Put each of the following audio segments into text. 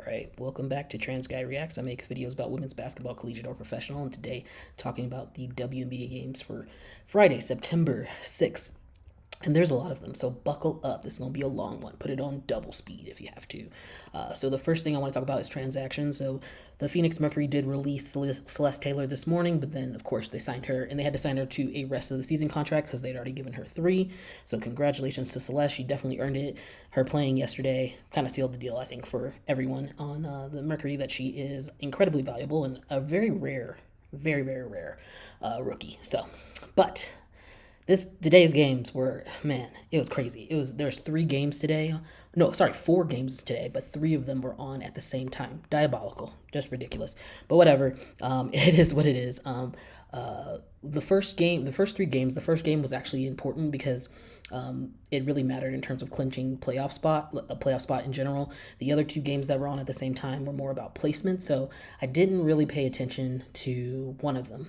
Alright, welcome back to TransGuyReacts. I make videos about women's basketball, collegiate or professional, and today talking about the WNBA games for Friday, September 6th. And there's a lot of them, so buckle up. This is going to be a long one. Put it on double speed if you have to. So the first thing I want to talk about is transactions. So the Phoenix Mercury did release Celeste Taylor this morning, but then, of course, they signed her, and they had to sign her to a rest of the season contract because they'd already given her 3. So congratulations to Celeste. She definitely earned it. Her playing yesterday kind of sealed the deal, I think, for everyone on the Mercury, that she is incredibly valuable and a very rare, very, very rare rookie. But today's games were, man, it was crazy. There's 3 games today. No, sorry, 4 games today, but 3 of them were on at the same time. Diabolical, just ridiculous. But whatever, it is what it is. The first 3 games, the first game was actually important because it really mattered in terms of clinching a playoff spot in general. The other 2 games that were on at the same time were more about placement, so I didn't really pay attention to one of them.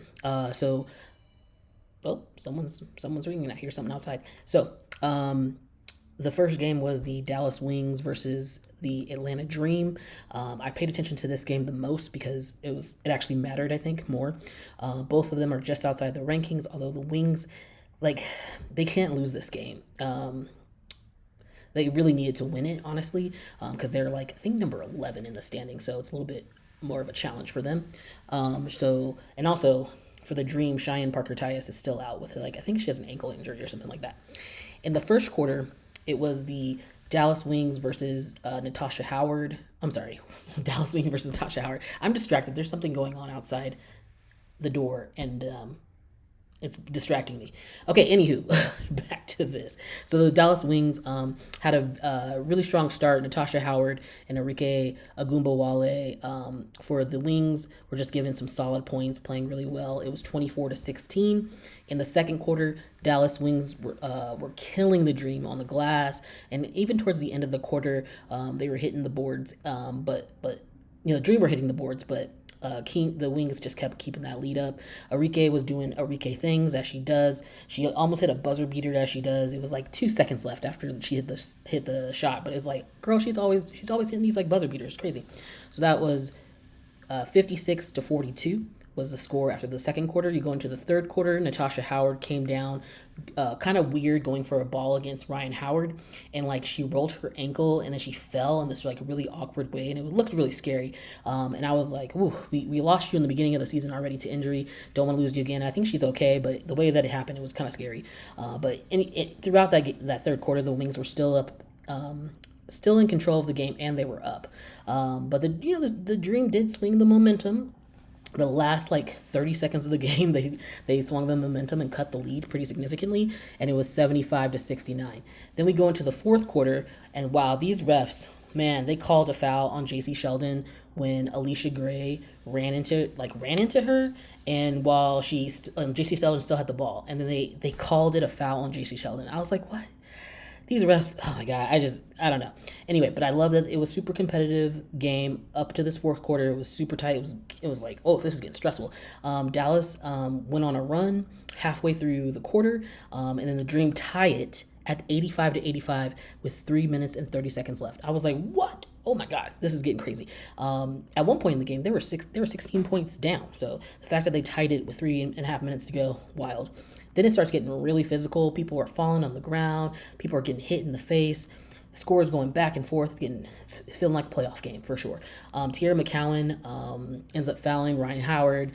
Oh, someone's ringing. I hear something outside. So, the first game was the Dallas Wings versus the Atlanta Dream. I paid attention to this game the most because it actually mattered, I think, more. Both of them are just outside the rankings, although the Wings, they can't lose this game. They really needed to win it, honestly, because they're, I think, number 11 in the standing, so it's a little bit more of a challenge for them. And also, for the Dream, Cheyenne Parker-Tyus is still out with, I think she has an ankle injury or something like that. In the first quarter, it was the Dallas Wings versus Natasha Howard. I'm sorry, Dallas Wings versus Natasha Howard. I'm distracted. There's something going on outside the door, and it's distracting me. Okay, anywho, back to this. So the Dallas Wings had a really strong start. Natasha Howard and Arike Agumbawale for the Wings were just given some solid points, playing really well. It was 24-16. In the second quarter, Dallas Wings were killing the Dream on the glass, and even towards the end of the quarter, they were hitting the boards. But the Dream were hitting the boards, but the Wings just kept keeping that lead up. Arike was doing Arike things as she does. She almost hit a buzzer beater as she does. It was 2 seconds left after she hit the shot, but it's girl, she's always hitting these buzzer beaters. Crazy. So that was 56-42 was the score after the second quarter. You go into the third quarter, Natasha Howard came down kind of weird, going for a ball against Ryan Howard, and she rolled her ankle and then she fell in this really awkward way, and it looked really scary. And I was like, ooh, we lost you in the beginning of the season already to injury. Don't want to lose you again. I think she's okay, but the way that it happened, it was kind of scary. But throughout that third quarter, the Wings were still up. Still in control of the game, and they were up. But the Dream did swing the momentum. The last 30 seconds of the game, they swung the momentum and cut the lead pretty significantly, and it was 75-69. Then we go into the fourth quarter, and wow, these refs, man, they called a foul on J.C. Sheldon when Alicia Gray ran into her, and while J.C. Sheldon still had the ball, and then they called it a foul on J.C. Sheldon. I was like, what? These refs, oh my God, I don't know. Anyway, but I love that it was super competitive game up to this fourth quarter. It was super tight. It was like, oh, this is getting stressful. Dallas went on a run halfway through the quarter, and then the Dream tie it at 85-85 with 3 minutes and 30 seconds left. I was like, what? Oh my God, this is getting crazy. At one point in the game, they were 16 points down. So the fact that they tied it with 3.5 minutes to go, wild. Then it starts getting really physical. People are falling on the ground. People are getting hit in the face. Scores going back and forth. It's feeling like a playoff game for sure. Tierra McCowan ends up fouling Ryan Howard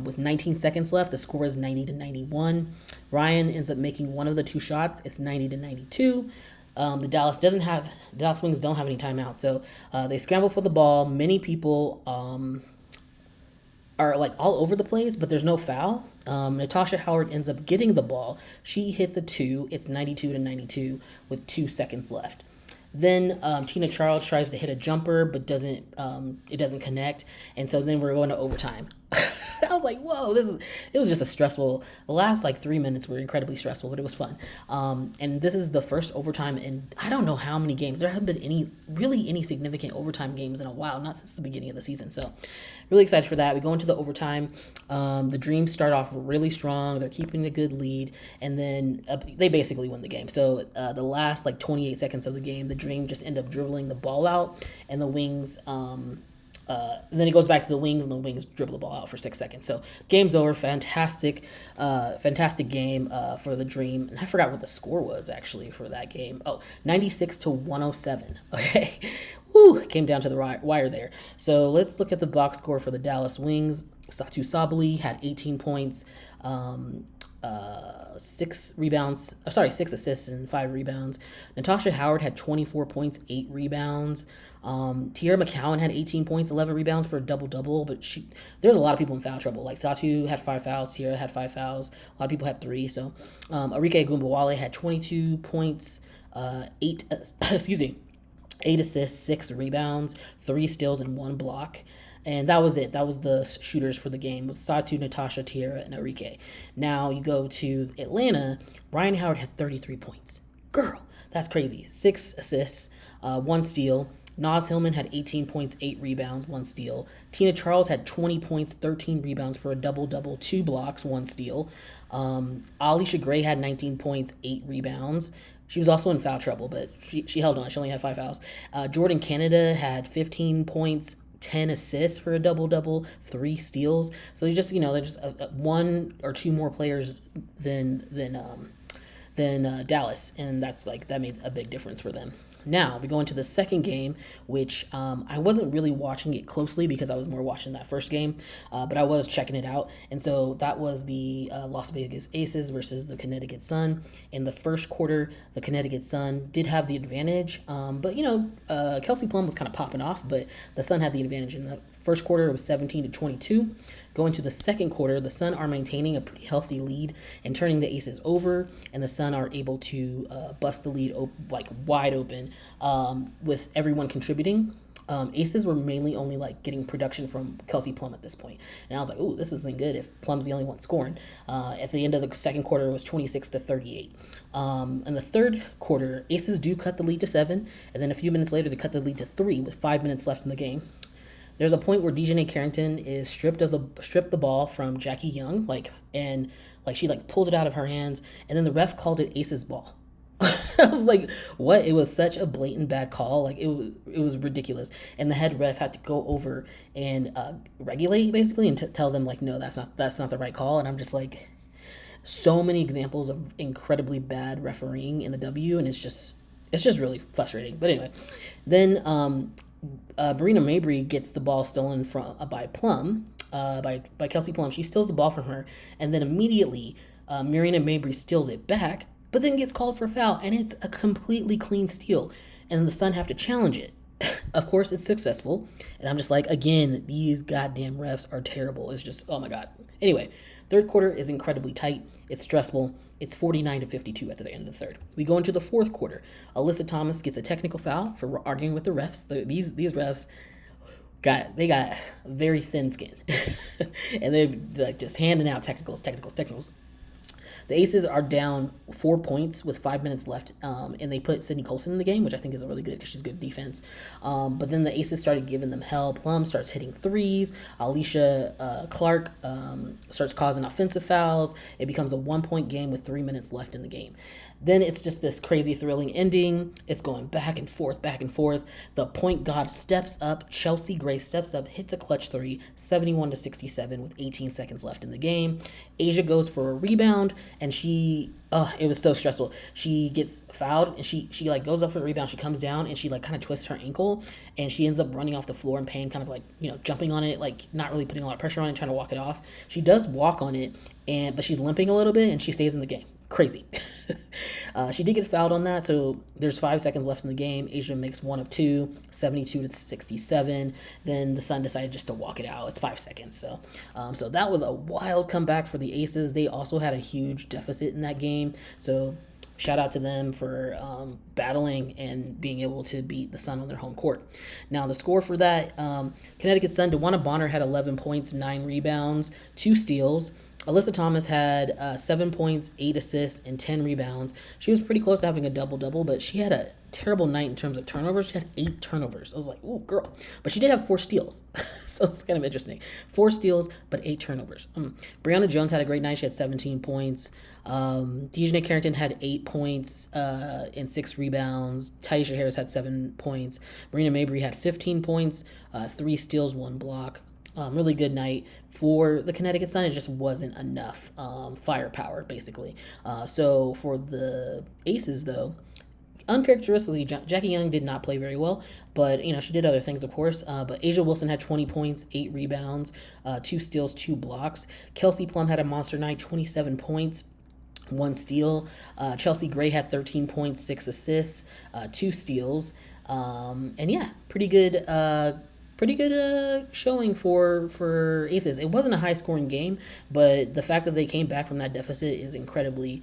with 19 seconds left. The score is 90-91. Ryan ends up making one of the 2 shots. It's 90-92. The Dallas Wings don't have any timeouts, so they scramble for the ball. Many people are all over the place, but there's no foul. Natasha Howard ends up getting the ball. She hits a 2. It's 92-92 with 2 seconds left. Then Tina Charles tries to hit a jumper, but it doesn't connect, and so then we're going to overtime. I was like, whoa, it was just a stressful, the last like 3 minutes were incredibly stressful, but it was fun. And this is the first overtime in, I don't know how many games. There haven't been any significant overtime games in a while, not since the beginning of the season. So really excited for that. We go into the overtime. The Dreams start off really strong. They're keeping a good lead, and then they basically win the game. So the last like 28 seconds of the game, the Dream just end up dribbling the ball out, and the Wings. And then it goes back to the Wings, and the Wings dribble the ball out for 6 seconds. So game's over. Fantastic game for the Dream. And I forgot what the score was actually for that game. 96-107. Okay. Woo, came down to the wire there. So let's look at the box score for the Dallas Wings. Satu Sabali had 18 points, 6 assists and 5 rebounds. Natasha Howard had 24 points, 8 rebounds. Tierra McCowan had 18 points, 11 rebounds for a double-double, but there's a lot of people in foul trouble. Like Satu had 5 fouls, Tierra had 5 fouls, a lot of people had 3. So Arike Gumbawale had 22 points, 8 assists, 6 rebounds, 3 steals, and 1 block. And that was it. That was the shooters for the game. It was Satu, Natasha, Tierra, and Arike. Now you go to Atlanta. Ryan Howard had 33 points. Girl, that's crazy. 6 assists, 1 steal. Naz Hillman had 18 points, 8 rebounds, 1 steal. Tina Charles had 20 points, 13 rebounds for a double-double, 2 blocks, 1 steal. Alicia Gray had 19 points, 8 rebounds. She was also in foul trouble, but she held on. She only had 5 fouls. Jordan Canada had 15 points, 10 assists for a double-double, 3 steals. So you just, they're just 1 or 2 more players than Dallas, and that made a big difference for them. Now, we go into the second game, which I wasn't really watching it closely because I was more watching that first game, but I was checking it out. And so that was the Las Vegas Aces versus the Connecticut Sun. In the first quarter, the Connecticut Sun did have the advantage, but, Kelsey Plum was kind of popping off, but the Sun had the advantage. In the first quarter, it was 17-22. Going to the second quarter, the Sun are maintaining a pretty healthy lead and turning the Aces over, and the Sun are able to bust the lead wide open with everyone contributing. Aces were mainly only getting production from Kelsey Plum at this point, and I was like, "Ooh, this isn't good." If Plum's the only one scoring, at the end of the second quarter, it was 26-38. In the third quarter, Aces do cut the lead to 7, and then a few minutes later, they cut the lead to 3 with 5 minutes left in the game. There's a point where Dejanay Carrington is stripped the ball from Jackie Young, and she pulled it out of her hands, and then the ref called it Ace's ball. I was like, what? It was such a blatant bad call. It was ridiculous. And the head ref had to go over and regulate basically and tell them no, that's not the right call. And I'm just like, so many examples of incredibly bad refereeing in the W, and it's just really frustrating. But anyway, then Marina Mabry gets the ball stolen by Plum, by Kelsey Plum. She steals the ball from her, and then immediately Marina Mabry steals it back, but then gets called for foul, and it's a completely clean steal, and the Sun have to challenge it. Of course, it's successful, and I'm just like, again, these goddamn refs are terrible. It's just, oh my god. Anyway, third quarter is incredibly tight. It's stressful. It's 49-52 at the end of the third. We go into the fourth quarter. Alyssa Thomas gets a technical foul for arguing with the refs. These refs got very thin skin, and they're just handing out technicals. The Aces are down 4 points with 5 minutes left, and they put Sydney Colson in the game, which I think is really good because she's good defense. But then the Aces started giving them hell. Plum starts hitting threes. Alicia Clark starts causing offensive fouls. It becomes a 1-point game with 3 minutes left in the game. Then it's just this crazy thrilling ending. It's going back and forth. The point guard steps up. Chelsea Gray steps up, hits a clutch 3, 71-67 with 18 seconds left in the game. Asia goes for a rebound, and it was so stressful. She gets fouled, and she goes up for the rebound. She comes down, and she kind of twists her ankle, and she ends up running off the floor in pain, kind of jumping on it, not really putting a lot of pressure on it, trying to walk it off. She does walk on it, but she's limping a little bit, and she stays in the game. Crazy. She did get fouled on that, so there's 5 seconds left in the game. Asia makes 1 of 2, 72-67. Then the Sun decided just to walk it out. It's 5 seconds. So that was a wild comeback for the Aces. They also had a huge deficit in that game. So shout out to them for battling and being able to beat the Sun on their home court. Now, the score for that, Connecticut Sun, DeWanna Bonner had 11 points, 9 rebounds, 2 steals. Alyssa Thomas had 7 points, 8 assists, and 10 rebounds. She was pretty close to having a double-double, but she had a terrible night in terms of turnovers. She had 8 turnovers. I was like, ooh, girl. But she did have 4 steals, so it's kind of interesting. 4 steals, but 8 turnovers. Brianna Jones had a great night. She had 17 points. Dejanay Carrington had 8 points and 6 rebounds. Taisha Harris had 7 points. Marina Mabry had 15 points, 3 steals, 1 block. Really good night for the Connecticut Sun. It just wasn't enough firepower, basically. So for the Aces, though, uncharacteristically, Jackie Young did not play very well, but she did other things, of course. But Asia Wilson had 20 points, 8 rebounds, 2 steals, 2 blocks. Kelsey Plum had a monster night, 27 points. 1 steal. Chelsea Gray had 13 points, 6 assists, 2 steals. And yeah, pretty good showing for Aces. It wasn't a high scoring game, but the fact that they came back from that deficit is incredibly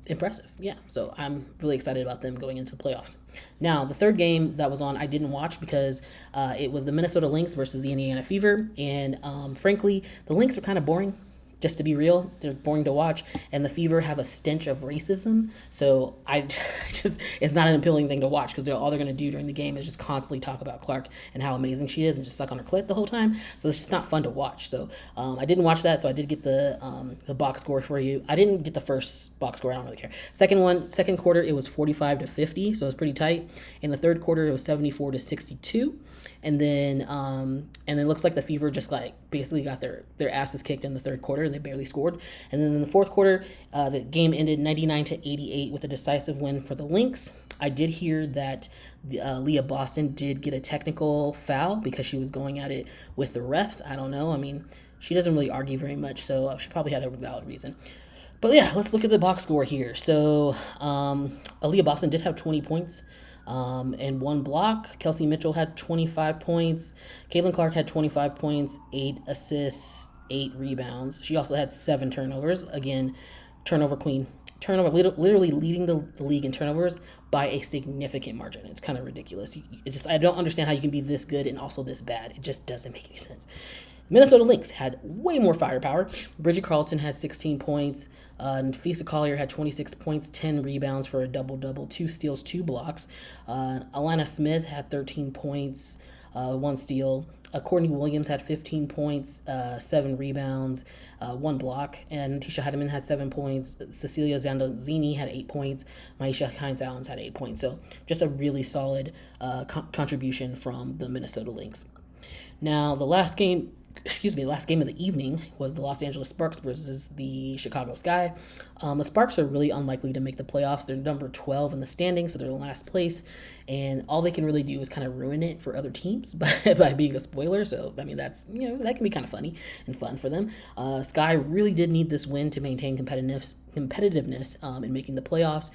impressive. Yeah, so I'm really excited about them going into the playoffs. Now, the third game that was on, I didn't watch because it was the Minnesota Lynx versus the Indiana Fever, and frankly, the Lynx are kind of boring. Just to be real, they're boring to watch, and the Fever have a stench of racism. So it's not an appealing thing to watch because all they're going to do during the game is just constantly talk about Clark and how amazing she is and just suck on her clit the whole time. So it's just not fun to watch. So I didn't watch that. So I did get the box score for you. I didn't get the first box score. I don't really care. Second quarter, it was 45-50, so it was pretty tight. In the third quarter, it was 74-62. And then it looks like the Fever just basically got their asses kicked in the third quarter and they barely scored. And then in the fourth quarter, the game ended 99-88 with a decisive win for the Lynx. I did hear that Leah Boston did get a technical foul because she was going at it with the refs. I don't know. I mean, she doesn't really argue very much, so she probably had a valid reason. But yeah, let's look at the box score here. So Aaliyah Boston did have 20 points. And 1 block. Kelsey Mitchell had 25 points. Caitlin Clark had 25 points, 8 assists, 8 rebounds. She also had 7 turnovers. Again, turnover queen. Literally leading the league in turnovers by a significant margin. It's kind of ridiculous. I don't understand how you can be this good and also this bad. It just doesn't make any sense. Minnesota Lynx had way more firepower. Bridget Carlton had 16 points. Nafisa Collier had 26 points, 10 rebounds for a double-double, 2 steals, 2 blocks. Alana Smith had 13 points, 1 steal. Courtney Williams had 15 points, 7 rebounds, 1 block. And Tisha Heidemann had 7 points. Cecilia Zandazini had 8 points. Maisha Hines-Allens had 8 points. So just a really solid contribution from the Minnesota Lynx. Now, the last game of the evening was the Los Angeles Sparks versus the Chicago Sky. The Sparks are really unlikely to make the playoffs. They're number 12 in the standings, so they're in last place. And all they can really do is kind of ruin it for other teams by being a spoiler. So, I mean, that's, that can be kind of funny and fun for them. Sky really did need this win to maintain competitiveness in making the playoffs.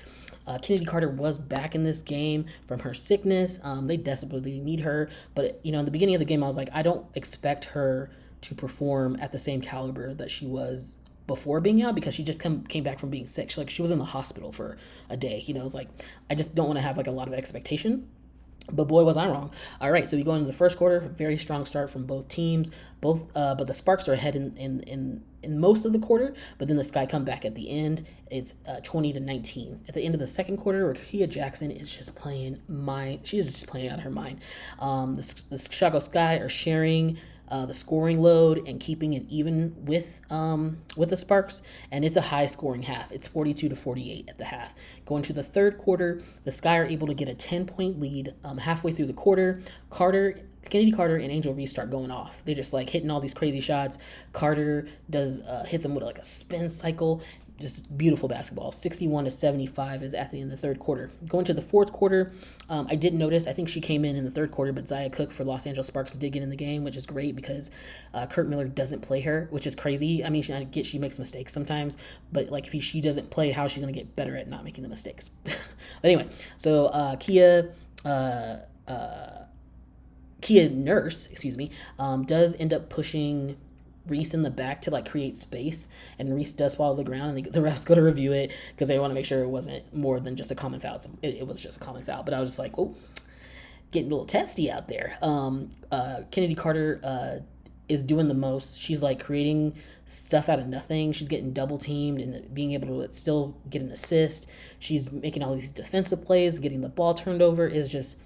Chennedy Carter was back in this game from her sickness. They desperately need her. But, in the beginning of the game, I was like, I don't expect her to perform at the same caliber that she was before being out because she just came back from being sick. She was in the hospital for a day. It's like, I just don't want to have a lot of expectation. But boy, was I wrong. All right, so we go into the first quarter. Very strong start from both teams. But the Sparks are ahead in most of the quarter. But then the Sky come back at the end. It's 20-19. At the end of the second quarter, Rakia Jackson is just playing She is just playing out of her mind. The Chicago Sky are sharing the scoring load and keeping it even with the Sparks, and it's a high scoring half. It's 42-48 at the half. Going to the third quarter, the Sky are able to get a 10-point lead halfway through the quarter. Kennedy Carter and Angel Reese start going off. They're just hitting all these crazy shots. Carter hits them with a spin cycle. Just beautiful basketball. 61-75 is at the end of the third quarter. Going to the fourth quarter, I did notice, I think she came in the third quarter, but Zaya Cook for Los Angeles Sparks did get in the game, which is great because Kurt Miller doesn't play her, which is crazy. I mean, she makes mistakes sometimes, but if she doesn't play, how is she going to get better at not making the mistakes? But anyway, so Kia Nurse, does end up pushing Reese in the back to like create space, and Reese does fall to the ground, and the refs go to review it because they want to make sure it wasn't more than just a common foul. It was just a common foul, but I was just like, oh, getting a little testy out there. Chennedy Carter is doing the most. She's like creating stuff out of nothing. She's getting double teamed and being able to still get an assist. She's making all these defensive plays, getting the ball turned over is just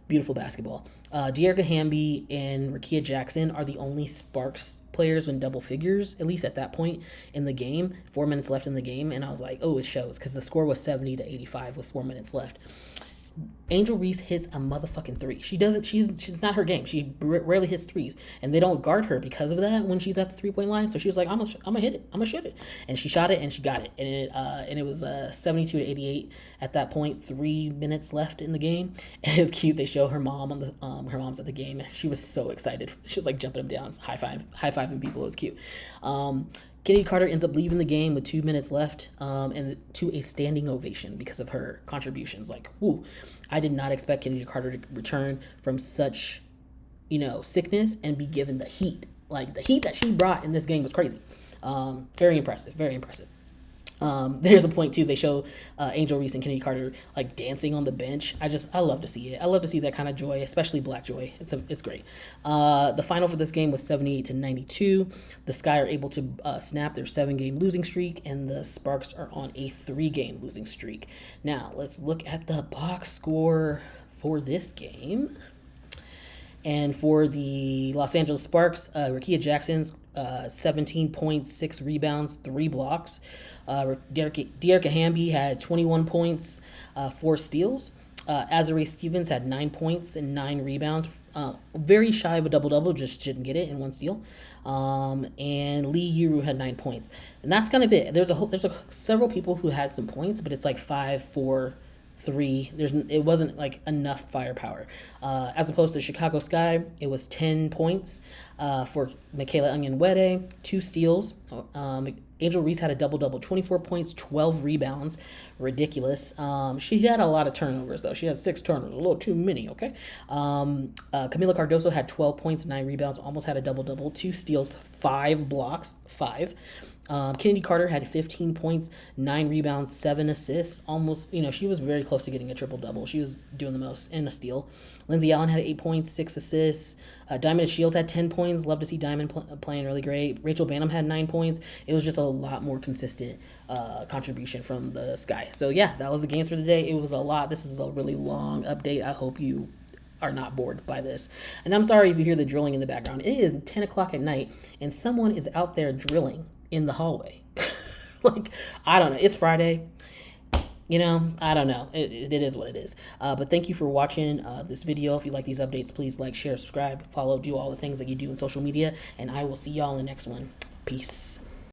beautiful basketball. De'Arca Hamby and Rakia Jackson are the only Sparks players in double figures, at least at that point in the game. 4 minutes left in the game, and I was like, oh, it shows, because the score was 70-85 with 4 minutes left. Angel Reese hits a motherfucking three. She doesn't. She's not her game. She rarely hits threes, and they don't guard her because of that when she's at the 3-point line. So she was like, "I'm gonna hit it. I'm gonna shoot it," and she shot it and she got it. And it was 72-88 at that point. 3 minutes left in the game, and it's cute. They show her mom on the her mom's at the game, and she was so excited. She was like jumping up and down, high fiving people. It was cute. Chennedy Carter ends up leaving the game with 2 minutes left, and to a standing ovation because of her contributions. Like, whoo, I did not expect Chennedy Carter to return from such, sickness and be given the heat. Like, the heat that she brought in this game was crazy. Very impressive, very impressive. There's a point too. They show Angel Reese and Chennedy Carter like dancing on the bench. I love to see it. I love to see that kind of joy, especially black joy. It's great. The final for this game was 78-92. The Sky are able to snap their 7-game losing streak, and the Sparks are on a 3-game losing streak. Now let's look at the box score for this game. And for the Los Angeles Sparks, Rakia Jackson's 17 points, 6 rebounds, 3 blocks. De'Arca Hamby had 21 points, 4 steals. Azare Stevens had 9 points and 9 rebounds. Very shy of a double-double, just didn't get it in 1 steal. And Lee Yuru had 9 points. And that's kind of it. There's several people who had some points, but it's like 5, 4, 3. It wasn't like enough firepower. As opposed to Chicago Sky, it was 10 points for Michaela Onyenwere, 2 steals. Angel Reese had a double-double, 24 points, 12 rebounds. Ridiculous. She had a lot of turnovers, though. She had 6 turnovers, a little too many, okay? Camila Cardoso had 12 points, 9 rebounds, almost had a double-double, 2 steals, 5 blocks, 5. Chennedy Carter had 15 points, 9 rebounds, 7 assists. Almost, she was very close to getting a triple-double. She was doing the most, and a steal. Lindsay Allen had 8 points, 6 assists. Diamond Shields had 10 points. Love to see Diamond playing really great. Rachel Banham had 9 points. It was just a lot more consistent contribution from the Sky. So, yeah, that was the games for the day. It was a lot. This is a really long update. I hope you are not bored by this. And I'm sorry if you hear the drilling in the background. It is 10 o'clock at night, and someone is out there drilling in the hallway. Like, I don't know. It's Friday. I don't know. It is what it is. But thank you for watching this video. If you like these updates, please like, share, subscribe, follow, do all the things that you do in social media. And I will see y'all in the next one. Peace.